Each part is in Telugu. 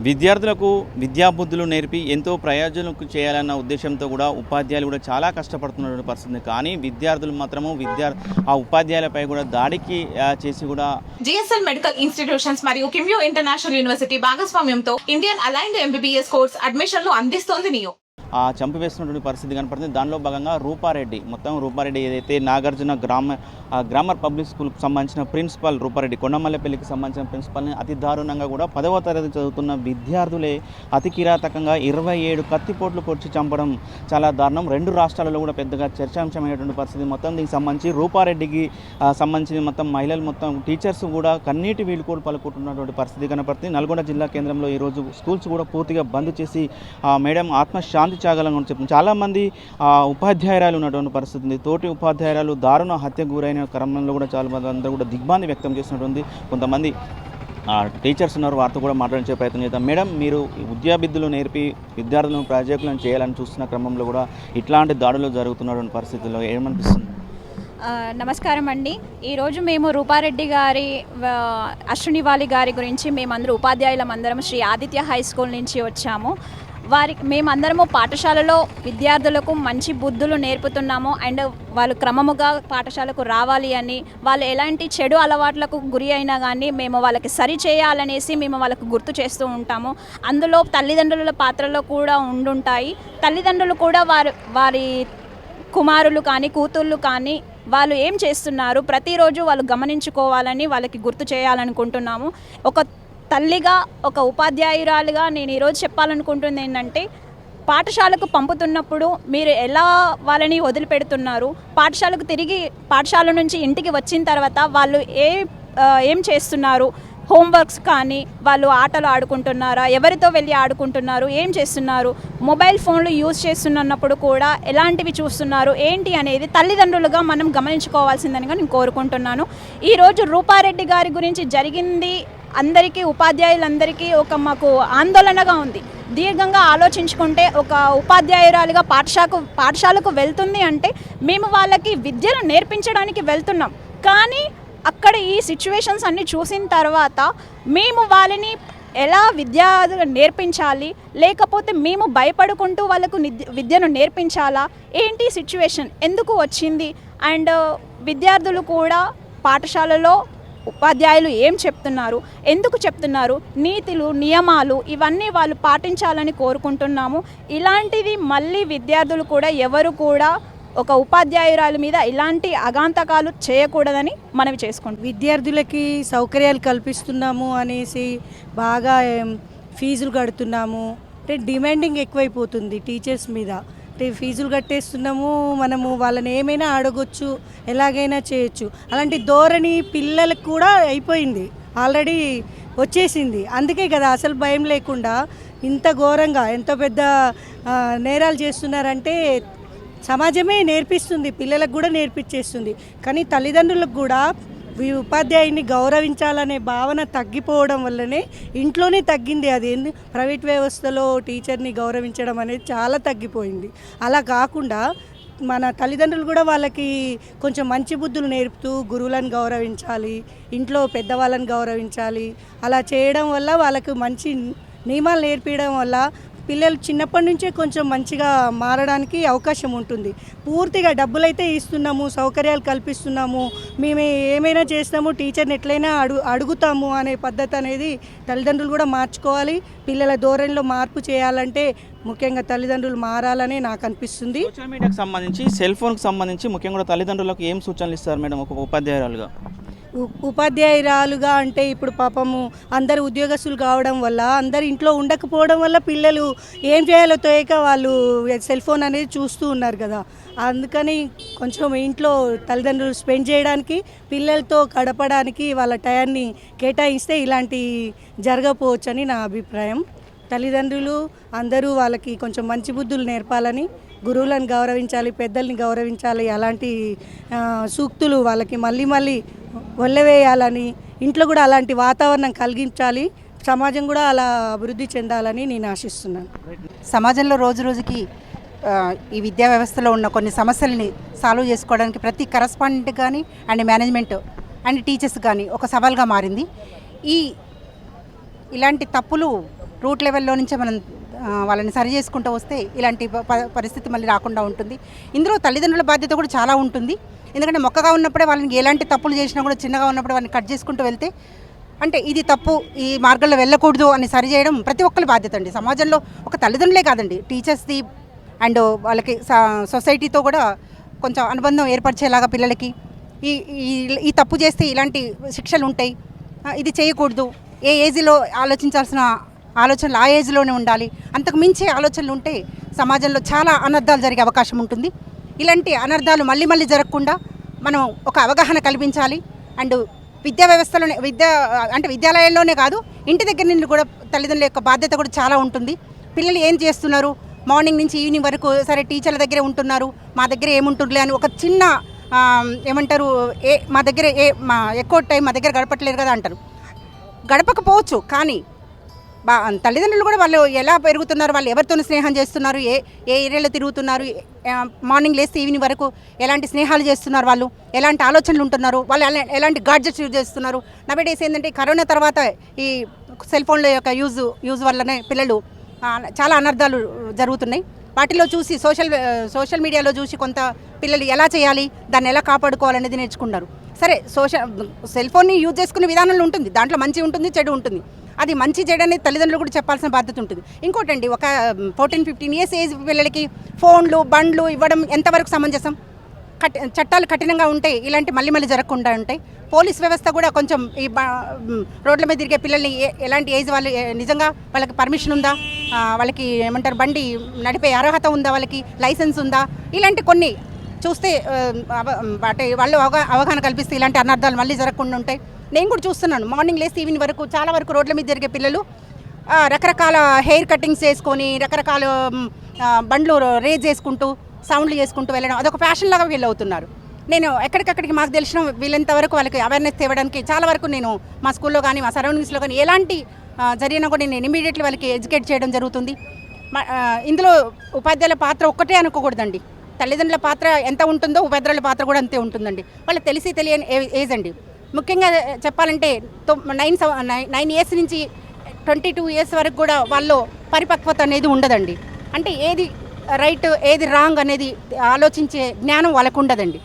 విద్యార్థులకు విద్యాబుద్ధులు నేర్పి ఎంతో ప్రయోజనం చేయాలన్న ఉద్దేశంతో కూడా ఉపాధ్యాయులు కూడా చాలా కష్టపడుతున్న పరిస్థితి. కానీ విద్యార్థులు మాత్రము ఆ ఉపాధ్యాయులపై కూడా దాడికి చేసి కూడా జిఎస్ఎల్ మెడికల్ ఇన్స్టిట్యూషన్స్ మరియు కిమ్యూ ఇంటర్నేషనల్ యూనివర్సిటీ భాగస్వామ్యంతో ఇండియన్ అలైన్డ్ ఎంబీబీఎస్ కోర్స్ అడ్మిషన్లు అందిస్తోంది నియో. చంపివేస్తున్నటువంటి పరిస్థితి కనపడుతుంది. దానిలో భాగంగా రూపారెడ్డి ఏదైతే నాగార్జున గ్రామర్ పబ్లిక్ స్కూల్కి సంబంధించిన ప్రిన్సిపల్ రూపారెడ్డి కొండమల్లెపల్లికి సంబంధించిన ప్రిన్సిపల్ని అతి దారుణంగా కూడా 10వ తరగతి చదువుతున్న విద్యార్థులే అతి కిరాతకంగా 27 కత్తిపోట్లు పొడిచి చంపడం చాలా దారుణం. 2 రాష్ట్రాలలో కూడా పెద్దగా చర్చాంశమైనటువంటి పరిస్థితి. మొత్తం దీనికి సంబంధించి రూపారెడ్డికి సంబంధించిన మొత్తం మహిళలు మొత్తం టీచర్స్ కూడా కన్నీటి వీడుకోలు పలుకుంటున్నటువంటి పరిస్థితి కనపడుతుంది. నల్గొండ జిల్లా కేంద్రంలో ఈరోజు స్కూల్స్ కూడా పూర్తిగా బంద్ చేసి మేడం ఆత్మశాంతి త్యాగాలను చెప్తుంది. చాలామంది ఉపాధ్యాయురాలు ఉన్నటువంటి పరిస్థితి ఉంది. తోటి ఉపాధ్యాయురాలు దారుణ హత్యకు గురైన క్రమంలో కూడా చాలా మంది అందరూ కూడా దిగ్భ్రాంతి వ్యక్తం చేసినటువంటి కొంతమంది టీచర్స్ ఉన్నారు. వారితో కూడా మాట్లాడించే ప్రయత్నం చేద్దాం. మేడం, మీరు విద్యాబుద్ధులు నేర్పి విద్యార్థులను ప్రాజెక్టులను చేయాలని చూస్తున్న క్రమంలో కూడా ఇట్లాంటి దాడులు జరుగుతున్నటువంటి పరిస్థితుల్లో ఏమనిపిస్తుంది? నమస్కారం అండి. ఈరోజు మేము రూపారెడ్డి గారి అశ్వినివాలి గారి గురించి మేమందరూ ఉపాధ్యాయులమందరం శ్రీ ఆదిత్య హై స్కూల్ నుంచి వచ్చాము. మేమందరము పాఠశాలలో విద్యార్థులకు మంచి బుద్ధులు నేర్పుతున్నాము. అండ్ వాళ్ళు క్రమముగా పాఠశాలకు రావాలి అని, వాళ్ళు ఎలాంటి చెడు అలవాట్లకు గురి అయినా కానీ మేము వాళ్ళకి సరి చేయాలనేసి మేము వాళ్ళకు గుర్తు చేస్తూ ఉంటాము. అందులో తల్లిదండ్రుల పాత్రలో కూడా ఉండుంటాయి. తల్లిదండ్రులు కూడా వారి కుమారులు కానీ కూతుళ్ళు కానీ వాళ్ళు ఏం చేస్తున్నారు ప్రతిరోజు వాళ్ళు గమనించుకోవాలని వాళ్ళకి గుర్తు చేయాలనుకుంటున్నాము. ఒక తల్లిగా, ఒక ఉపాధ్యాయురాలుగా నేను ఈరోజు చెప్పాలనుకుంటుంది ఏంటంటే, పాఠశాలకు పంపుతున్నప్పుడు మీరు ఎలా వాళ్ళని వదిలిపెడుతున్నారు, పాఠశాల నుంచి ఇంటికి వచ్చిన తర్వాత వాళ్ళు ఏం చేస్తున్నారు, హోంవర్క్స్ కానీ వాళ్ళు ఆటలు ఆడుకుంటున్నారా, ఎవరితో వెళ్ళి ఆడుకుంటున్నారు, ఏం చేస్తున్నారు, మొబైల్ ఫోన్లు యూజ్ చేస్తున్నప్పుడు కూడా ఎలాంటివి చూస్తున్నారు ఏంటి అనేది తల్లిదండ్రులుగా మనం గమనించుకోవాల్సిందని నేను కోరుకుంటున్నాను. ఈరోజు రూపారెడ్డి గారి గురించి జరిగింది అందరికీ, ఉపాధ్యాయులందరికీ మాకు ఆందోళనగా ఉంది. దీర్ఘంగా ఆలోచించుకుంటే ఒక ఉపాధ్యాయురాలుగా పాఠశాలకు వెళ్తుంది అంటే మేము వాళ్ళకి విద్యను నేర్పించడానికి వెళ్తున్నాం. కానీ అక్కడ ఈ సిచ్యువేషన్స్ అన్నీ చూసిన తర్వాత మేము వాళ్ళని ఎలా నేర్పించాలి, లేకపోతే మేము భయపడుకుంటూ వాళ్ళకు విద్యను నేర్పించాలా, ఏంటి సిచ్యువేషన్ ఎందుకు వచ్చింది, అండ్ విద్యార్థులు కూడా పాఠశాలలో ఉపాధ్యాయులు ఏం చెప్తున్నారు, ఎందుకు చెప్తున్నారు, నీతులు నియమాలు ఇవన్నీ వాళ్ళు పాటించాలని కోరుకుంటున్నాము. ఇలాంటిది మళ్ళీ విద్యార్థులు కూడా ఎవరు కూడా ఒక ఉపాధ్యాయురాల మీద ఇలాంటి అగాంతకాలు చేయకూడదని మనవి చేసుకుంటాం. విద్యార్థులకి సౌకర్యాలు కల్పిస్తున్నాము అనేసి బాగా ఫీజులు కడుతున్నాము అంటే డిమాండింగ్ ఎక్కువైపోతుంది టీచర్స్ మీద. ఫీజులు కట్టేస్తున్నాము, మనము వాళ్ళని ఏమైనా అడగొచ్చు, ఎలాగైనా చేయొచ్చు, అలాంటి ధోరణి పిల్లలకు కూడా అయిపోయింది, ఆల్రెడీ వచ్చేసింది. అందుకే కదా అసలు భయం లేకుండా ఇంత ఘోరంగా ఎంతో పెద్ద నేరాలు చేస్తున్నారంటే సమాజమే నేర్పిస్తుంది, పిల్లలకు కూడా నేర్పించేస్తుంది. కానీ తల్లిదండ్రులకు కూడా ఉపాధ్యాయుని గౌరవించాలనే భావన తగ్గిపోవడం వల్లనే ఇంట్లోనే తగ్గింది. అది ప్రైవేట్ వ్యవస్థలో టీచర్ని గౌరవించడం అనేది చాలా తగ్గిపోయింది. అలా కాకుండా మన తల్లిదండ్రులు కూడా వాళ్ళకి కొంచెం మంచి బుద్ధులు నేర్పుతూ గురువులను గౌరవించాలి, ఇంట్లో పెద్దవాళ్ళని గౌరవించాలి. అలా చేయడం వల్ల వాళ్ళకు మంచి నియమాలు నేర్పించడం వల్ల పిల్లలు చిన్నప్పటి నుంచే కొంచెం మంచిగా మారడానికి అవకాశం ఉంటుంది. పూర్తిగా డబ్బులైతే ఇస్తున్నాము, సౌకర్యాలు కల్పిస్తున్నాము, మేము ఏమైనా చేస్తాము, టీచర్ని ఎట్లయినా అడుగుతాము అనే పద్ధతి అనేది తల్లిదండ్రులు కూడా మార్చుకోవాలి. పిల్లల ధోరణిలో మార్పు చేయాలంటే ముఖ్యంగా తల్లిదండ్రులు మారాలని నాకు అనిపిస్తుంది. సోషల్ మీడియాకి సంబంధించి, సెల్ ఫోన్కి సంబంధించి ముఖ్యంగా తల్లిదండ్రులకు ఏం సూచనలు ఇస్తారు మేడం ఒక ఉపాధ్యాయురాలుగా? అంటే ఇప్పుడు పాపము అందరు ఉద్యోగస్తులు కావడం వల్ల, అందరు ఇంట్లో ఉండకపోవడం వల్ల పిల్లలు ఏం చేయాలో తోయక వాళ్ళు సెల్ ఫోన్ అనేది చూస్తూ ఉన్నారు కదా. అందుకని కొంచెం ఇంట్లో తల్లిదండ్రులు స్పెండ్ చేయడానికి, పిల్లలతో గడపడానికి వాళ్ళ టయాన్ని కేటాయిస్తే ఇలాంటి జరగకపోవచ్చని నా అభిప్రాయం. తల్లిదండ్రులు అందరూ వాళ్ళకి కొంచెం మంచి బుద్ధులు నేర్పాలని, గురువులను గౌరవించాలి, పెద్దల్ని గౌరవించాలి, అలాంటి సూక్తులు వాళ్ళకి మళ్ళీ వల్లవేయాలని, ఇంట్లో కూడా అలాంటి వాతావరణం కలిగించాలి. సమాజం కూడా అలా అభివృద్ధి చెందాలని నేను ఆశిస్తున్నాను. సమాజంలో రోజు రోజుకి ఈ విద్యా వ్యవస్థలో ఉన్న కొన్ని సమస్యల్ని సాల్వ్ చేసుకోవడానికి ప్రతి కరస్పాండెంట్ కానీ అండ్ మేనేజ్మెంట్ అండ్ టీచర్స్ కానీ ఒక సవాల్గా మారింది. ఇలాంటి తప్పులు రూట్ లెవెల్లో నుంచే మనం వాళ్ళని సరి చేసుకుంటూ వస్తే ఇలాంటి పరిస్థితి మళ్ళీ రాకుండా ఉంటుంది. ఇందులో తల్లిదండ్రుల బాధ్యత కూడా చాలా ఉంటుంది. ఎందుకంటే మొక్కగా ఉన్నప్పుడే వాళ్ళని ఎలాంటి తప్పులు చేసినా కూడా చిన్నగా ఉన్నప్పుడు వాళ్ళని కట్ చేసుకుంటూ వెళ్తే అంటే ఇది తప్పు, ఈ మార్గంలో వెళ్ళకూడదు అని సరి చేయడం ప్రతి ఒక్కరి బాధ్యత అండి. సమాజంలో ఒక తల్లిదండ్రులే కాదండి, టీచర్స్ది అండ్ వాళ్ళకి సొసైటీతో కూడా కొంచెం అనుబంధం ఏర్పరిచేలాగా పిల్లలకి ఈ ఈ తప్పు చేస్తే ఇలాంటి శిక్షలు ఉంటాయి, ఇది చేయకూడదు, ఏ ఏజ్లో ఆలోచించాల్సిన ఆలోచనలు ఆ ఏజ్లోనే ఉండాలి, అంతకు మించి ఆలోచనలు ఉంటే సమాజంలో చాలా అనర్థాలు జరిగే అవకాశం ఉంటుంది. ఇలాంటి అనర్థాలు మళ్ళీ మళ్ళీ జరగకుండా మనం ఒక అవగాహన కల్పించాలి. అండ్ విద్యా వ్యవస్థలోనే విద్యాలయాల్లోనే కాదు, ఇంటి దగ్గర నుండి కూడా తల్లిదండ్రుల యొక్క బాధ్యత కూడా చాలా ఉంటుంది. పిల్లలు ఏం చేస్తున్నారు, మార్నింగ్ నుంచి ఈవినింగ్ వరకు సరే టీచర్ల దగ్గరే ఉంటున్నారు, మా దగ్గర ఏముంటుందిలే అని ఒక చిన్న ఏమంటారు మా దగ్గర ఎక్కువ టైం మా దగ్గర గడపట్లేదు కదా అంటారు. గడపకపోవచ్చు, కానీ తల్లిదండ్రులు కూడా వాళ్ళు ఎలా పెరుగుతున్నారు, వాళ్ళు ఎవరితో స్నేహం చేస్తున్నారు, ఏ ఏరియాలో తిరుగుతున్నారు, మార్నింగ్ లేస్తే ఈవినింగ్ వరకు ఎలాంటి స్నేహాలు చేస్తున్నారు, వాళ్ళు ఎలాంటి ఆలోచనలు ఉంటున్నారు, వాళ్ళు ఎలాంటి గాడ్జెట్స్ యూజ్ చేస్తున్నారు. నవేడేస్ ఏంటంటే కరోనా తర్వాత ఈ సెల్ ఫోన్ల యొక్క యూజ్ వల్లనే పిల్లలు చాలా అనర్థాలు జరుగుతున్నాయి. వాటిలో చూసి సోషల్ మీడియాలో చూసి కొంత పిల్లలు ఎలా చేయాలి, దాన్ని ఎలా కాపాడుకోవాలనేది నేర్చుకున్నారు. సరే, సెల్ ఫోన్ని యూజ్ చేసుకునే విధానంలో ఉంటుంది, దాంట్లో మంచి ఉంటుంది, చెడు ఉంటుంది. అది మంచి చెడు అనేది తల్లిదండ్రులు కూడా చెప్పాల్సిన బాధ్యత ఉంటుంది. ఇంకోటండి, ఒక 14-15 ఇయర్స్ ఏజ్ పిల్లలకి ఫోన్లు బండ్లు ఇవ్వడం ఎంతవరకు సమంజసం? చట్టాలు కఠినంగా ఉంటాయి, ఇలాంటి మళ్ళీ జరగకుండా ఉంటాయి. పోలీస్ వ్యవస్థ కూడా కొంచెం ఈ రోడ్ల మీద తిరిగే పిల్లల్ని ఎలాంటి ఏజ్ వాళ్ళు నిజంగా వాళ్ళకి పర్మిషన్ ఉందా, వాళ్ళకి ఏమంటారు బండి నడిపే అర్హత ఉందా, వాళ్ళకి లైసెన్స్ ఉందా, ఇలాంటి కొన్ని చూస్తే వాళ్ళు అవగాహన కల్పిస్తే ఇలాంటి అనర్థాలు మళ్ళీ జరగకుండా ఉంటాయి. నేను కూడా చూస్తున్నాను, మార్నింగ్ లేసి ఈవినింగ్ వరకు చాలా వరకు రోడ్ల మీద జరిగే పిల్లలు రకరకాల హెయిర్ కటింగ్స్ చేసుకొని రకరకాల బండ్లు రేజ్ చేసుకుంటూ సౌండ్లు చేసుకుంటూ వెళ్ళడం అదొక ఫ్యాషన్ లాగా వీళ్ళు అవుతున్నారు. నేను ఎక్కడికక్కడికి మాకు తెలిసిన వీళ్ళంతవరకు వాళ్ళకి అవేర్నెస్ తేవడానికి చాలా వరకు నేను మా స్కూల్లో కానీ మా సరౌండింగ్స్లో కానీ ఎలాంటి జరిగినా కూడా నేను ఇమీడియట్లీ వాళ్ళకి ఎడ్యుకేట్ చేయడం జరుగుతుంది. ఇందులో ఉపాధ్యాయుల పాత్ర ఒక్కటే అనుకోకూడదండి, తల్లిదండ్రుల పాత్ర ఎంత ఉంటుందో ఉపాధ్యాయుల పాత్ర కూడా అంతే ఉంటుందండి. వాళ్ళకి తెలియని ఏజ్ అండి. ముఖ్యంగా చెప్పాలంటే 9 ఇయర్స్ నుంచి 22 ఇయర్స్ వరకు కూడా వాళ్ళు పరిపక్వత అనేది ఉండదండి. అంటే ఏది రైట్ ఏది రాంగ్ అనేది ఆలోచించే జ్ఞానం వాళ్ళకు ఉండదండి.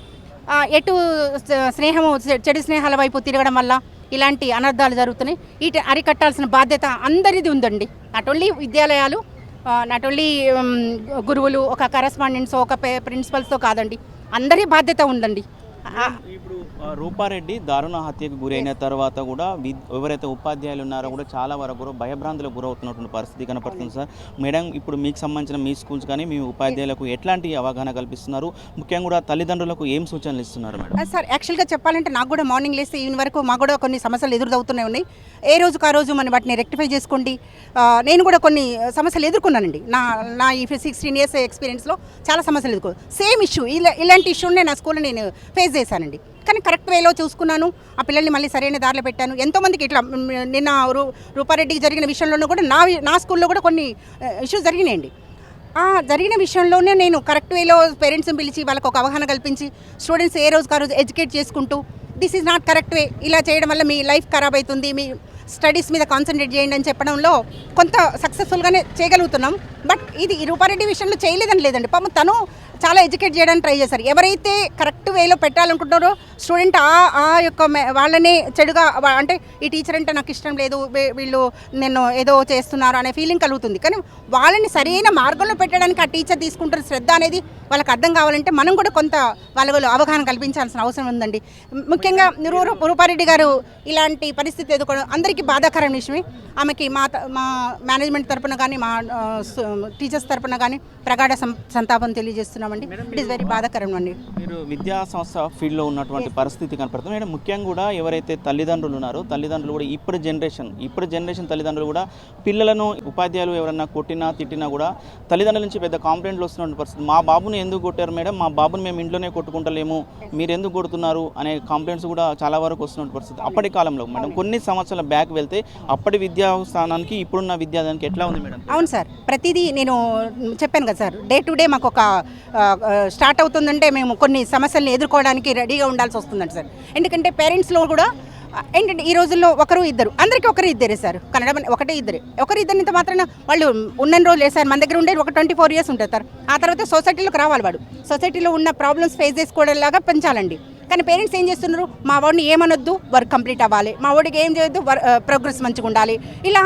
ఎటు స్నేహము చెడు స్నేహాల వైపు తిరగడం వల్ల ఇలాంటి అనర్థాలు జరుగుతున్నాయి. వీటి అరికట్టాల్సిన బాధ్యత అందరిది ఉందండి. నాట్ ఓన్లీ విద్యాలయాలు, నాట్ ఓన్లీ గురువులు, ఒక కరెస్పాండెంట్స్, ఒక ప్రిన్సిపల్స్తో కాదండి, అందరి బాధ్యత ఉందండి. ఇప్పుడు రూపారెడ్డి దారుణ హత్యకు గురైన తర్వాత కూడా ఎవరైతే ఉపాధ్యాయులు ఉన్నారో కూడా చాలా వరకు కూడా భయభ్రాంతులకు గురవుతున్నటువంటి పరిస్థితి కనపడుతుంది సార్. మేడం, ఇప్పుడు మీకు సంబంధించిన మీ స్కూల్స్ కానీ మీ ఉపాధ్యాయులకు ఎట్లాంటి అవగాహన కల్పిస్తున్నారు, ముఖ్యంగా కూడా తల్లిదండ్రులకు ఏం సూచనలు ఇస్తున్నారు మేడం? సార్, యాక్చువల్గా చెప్పాలంటే నాకు కూడా మార్నింగ్ లేస్తే ఈవినింగ్ వరకు మాకు కూడా కొన్ని సమస్యలు ఎదురవుతూనే ఉన్నాయి. ఏ రోజుకు ఆ రోజు మనం వాటిని రెక్టిఫై చేసుకోండి. నేను కూడా కొన్ని సమస్యలు ఎదుర్కొన్నానండి. నా ఈ 16 ఇయర్స్ ఎక్స్పీరియన్స్లో చాలా సమస్యలు సేమ్ ఇష్యూ, ఇలాంటి ఇష్యూనే నా స్కూల్లో నేను ఫేస్ చేశానండి. కానీ కరెక్ట్ వేలో చూసుకున్నాను, ఆ పిల్లల్ని మళ్ళీ సరైన దారిలో పెట్టాను. ఎంతోమందికి ఇట్లా నిన్న రూపారెడ్డికి జరిగిన విషయంలోనూ కూడా నా స్కూల్లో కూడా కొన్ని ఇష్యూస్ జరిగినాయండి. జరిగిన విషయంలోనే నేను కరెక్ట్ వేలో పేరెంట్స్ని పిలిచి వాళ్ళకు ఒక అవగాహన కల్పించి స్టూడెంట్స్ ఏ రోజుకు ఆ రోజు ఎడ్యుకేట్ చేసుకుంటూ this is not correct way, ఇలా చేయడం వల్ల మీ లైఫ్ ఖరాబ్ అవుతుంది, మీ స్టడీస్ మీద కాన్సన్ట్రేట్ చేయండి అని చెప్పడంలో కొంత సక్సెస్ఫుల్గానే చేయగలుగుతున్నాం. బట్ ఇది రూపారెడ్డి విషయంలో చేయలేదని లేదండి, పాపం తను చాలా ఎడ్యుకేట్ చేయడానికి ట్రై చేశారు. ఎవరైతే కరెక్ట్ వేలో పెట్టాలనుకుంటున్నారో స్టూడెంట్ ఆ యొక్క వాళ్ళనే చెడుగా అంటే ఈ టీచర్ అంటే నాకు ఇష్టం లేదు, వీళ్ళు నేను ఏదో చేస్తున్నారు అనే ఫీలింగ్ కలుగుతుంది. కానీ వాళ్ళని సరైన మార్గంలో పెట్టడానికి ఆ టీచర్ తీసుకుంటున్న శ్రద్ధ అనేది వాళ్ళకి అర్థం కావాలంటే మనం కూడా కొంత వాళ్ళ అవగాహన కల్పించాల్సిన అవసరం ఉందండి. ముఖ్యంగా రూపారెడ్డి గారు ఇలాంటి పరిస్థితి ఎదుర్కోవడం అందరికీ బాధాకరమైన విషయమే. ఆమెకి మా మేనేజ్మెంట్ తరపున కానీ మా టీచర్స్ తరపున కానీ ప్రగాఢ సంతాపం తెలియజేస్తున్నామండి. ఇట్ ఈస్ వెరీ బాధాకరం అండి. మీరు విద్యా సంస్థ ఫీల్డ్లో ఉన్నటువంటి పరిస్థితి కనపడుతుంది మేడం. ముఖ్యంగా కూడా ఎవరైతే తల్లిదండ్రులు ఉన్నారో తల్లిదండ్రులు కూడా ఇప్పుడు జనరేషన్ తల్లిదండ్రులు కూడా పిల్లలను ఉపాధ్యాయులు ఎవరన్నా కొట్టినా తిట్టినా కూడా తల్లిదండ్రుల నుంచి పెద్ద కాంప్లైంట్లు వస్తున్న పరిస్థితి. మా బాబుని ఎందుకు కొట్టారు మేడం, మా బాబుని మేము ఇంట్లోనే కొట్టుకుంటలేము, మీరు ఎందుకు కొడుతున్నారు అనే కాంప్లైంట్స్ కూడా చాలా వరకు వస్తున్న పరిస్థితి. అప్పటి కాలంలో మేడం కొన్ని సంవత్సరాల బ్యాక్ వెళ్తే అప్పటి విద్యా స్థానానికి ఇప్పుడున్న విద్యాదానికి ఎట్లా ఉంది మేడం? అవును సార్, ప్రతిదీ నేను చెప్పాను కదా సార్, డే టు డే మాకు ఒక స్టార్ట్ అవుతుందంటే మేము కొన్ని సమస్యలను ఎదుర్కోవడానికి రెడీగా ఉండాల్సి వస్తుందండి సార్. ఎందుకంటే పేరెంట్స్లో కూడా ఏంటంటే ఈ రోజుల్లో ఒకరు ఇద్దరు, అందరికీ ఒకరు ఇద్దరే సార్. కన్నడ ఒకటే ఇద్దరే, ఒకరు ఇద్దరినింత మాత్రాన వాళ్ళు ఉన్న రోజులు సార్. మన దగ్గర ఉండేది ఒక 24 years ఉంటుంది సార్. ఆ తర్వాత సొసైటీలోకి రావాలి, వాడు సొసైటీలో ఉన్న ప్రాబ్లమ్స్ ఫేస్ చేసుకోవడంలాగా పెంచాలండి. కానీ పేరెంట్స్ ఏం చేస్తున్నారు, మా వాడిని ఏమనొద్దు, వర్క్ కంప్లీట్ అవ్వాలి, మా వాడికి ఏం చేయొద్దు, ప్రోగ్రెస్ మంచిగా ఉండాలి, ఇలా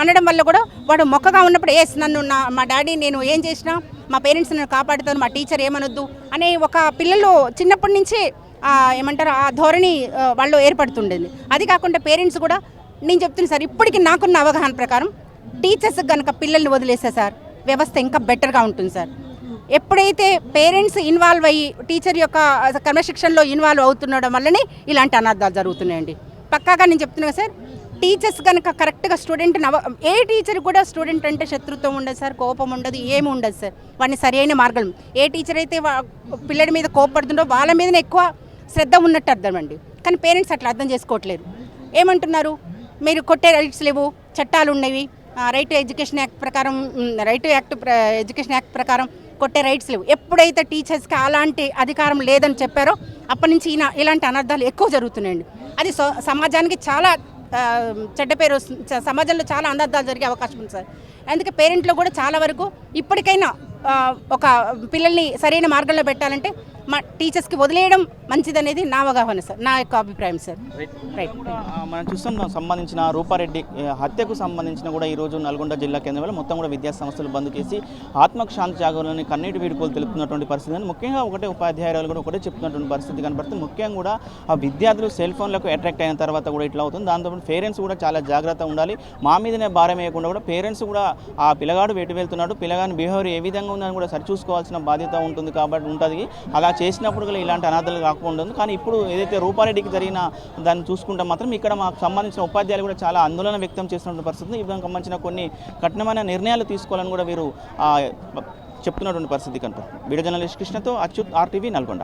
అనడం వల్ల కూడా వాడు మొక్కగా ఉన్నప్పుడు నన్ను మా డాడీ నేను ఏం చేసినా మా పేరెంట్స్ నన్ను కాపాడుతాను, మా టీచర్ ఏమనొద్దు అనే ఒక పిల్లలు చిన్నప్పటి నుంచే ఏమంటారు ఆ ధోరణి వాళ్ళు ఏర్పడుతుండేది. అది కాకుండా పేరెంట్స్ కూడా నేను చెప్తున్నాను సార్, ఇప్పటికీ నాకున్న అవగాహన ప్రకారం టీచర్స్కి కనుక పిల్లల్ని వదిలేస్తే సార్ వ్యవస్థ ఇంకా బెటర్గా ఉంటుంది సార్. ఎప్పుడైతే పేరెంట్స్ ఇన్వాల్వ్ అయ్యి టీచర్ యొక్క క్రమశిక్షణలో ఇన్వాల్వ్ అవుతుండడం వల్లనే ఇలాంటి అనార్థాలు జరుగుతున్నాయండి. పక్కాగా నేను చెప్తున్నాను సార్, టీచర్స్ కనుక కరెక్ట్గా స్టూడెంట్ని ఏ టీచర్ కూడా స్టూడెంట్ అంటే శత్రుత్వం ఉండదు సార్, కోపం ఉండదు, ఏమి ఉండదు సార్. వాడిని సరైన మార్గం, ఏ టీచర్ అయితే పిల్లడి మీద కోపడుతుండో వాళ్ళ మీదనే ఎక్కువ శ్రద్ధ ఉన్నట్టు అర్థం అండి. కానీ పేరెంట్స్ అట్లా అర్థం చేసుకోవట్లేదు. ఏమంటున్నారు, మీరు కొట్టే రైట్స్ లేవు, చట్టాలు ఉన్నవి, రైట్ టు ఎడ్యుకేషన్ యాక్ట్ ప్రకారం, ఎడ్యుకేషన్ యాక్ట్ ప్రకారం కొట్టే రైట్స్ లేవు. ఎప్పుడైతే టీచర్స్కి అలాంటి అధికారం లేదని చెప్పారో అప్పటి నుంచి ఇలాంటి అనర్థాలు ఎక్కువ జరుగుతున్నాయండి. అది సమాజానికి చాలా చెడ్డ పేరు వస్తుంది, సమాజంలో చాలా అనర్థాలు జరిగే అవకాశం ఉంది సార్. అందుకే పేరెంట్లో కూడా చాలా వరకు ఇప్పటికైనా ఒక పిల్లల్ని సరైన మార్గంలో పెట్టాలంటే మా టీచర్స్కి వదిలేయడం మంచిదనేది నా అవగాహన సార్, నా యొక్క అభిప్రాయం సార్. రైట్. మనం చూస్తాం సంబంధించిన రూపారెడ్డి హత్యకు సంబంధించిన కూడా ఈరోజు నల్గొండ జిల్లా కేంద్రంలో మొత్తం కూడా విద్యా సంస్థలు బంద్ చేసి ఆత్మకు శాంతి జాగరణని కన్నీటి వీడుకోలు తెలుపుతున్నటువంటి పరిస్థితి అని ముఖ్యంగా ఉపాధ్యాయురాలు కూడా ఒకటే చెప్తున్నటువంటి పరిస్థితి కనబడుతుంది. ముఖ్యంగా కూడా ఆ విద్యార్థులు సెల్ ఫోన్లకు అట్రాక్ట్ అయిన తర్వాత కూడా ఇట్లా అవుతుంది. దాంతో పేరెంట్స్ కూడా చాలా జాగ్రత్తగా ఉండాలి. మా మీదనే భారం వేయకుండా కూడా పేరెంట్స్ కూడా ఆ పిల్లగాడు వెటు వెళ్తున్నాడు, పిల్లగాని బిహేవియర్ ఏ విధంగా ఉందని కూడా సరిచూసుకోవాల్సిన బాధ్యత ఉంటుంది. కాబట్టి ఉంటుంది అలా చేసినప్పుడు కూడా ఇలాంటి అనాథాలు కాకుండా. కానీ ఇప్పుడు ఏదైతే రూపారెడ్డికి జరిగిన దాన్ని చూసుకుంటే మాత్రం ఇక్కడ మాకు సంబంధించిన ఉపాధ్యాయులు కూడా చాలా ఆందోళన వ్యక్తం చేస్తున్న పరిస్థితి. ఈ విధంగా సంబంధించిన కొన్ని కఠినమైన నిర్ణయాలు తీసుకోవాలని కూడా వీరు చెప్తున్నటువంటి పరిస్థితి కనపడుతుంది. వీడియో జర్నలిస్ట్ కృష్ణతో అచ్యుత్, RTV నల్గొండ.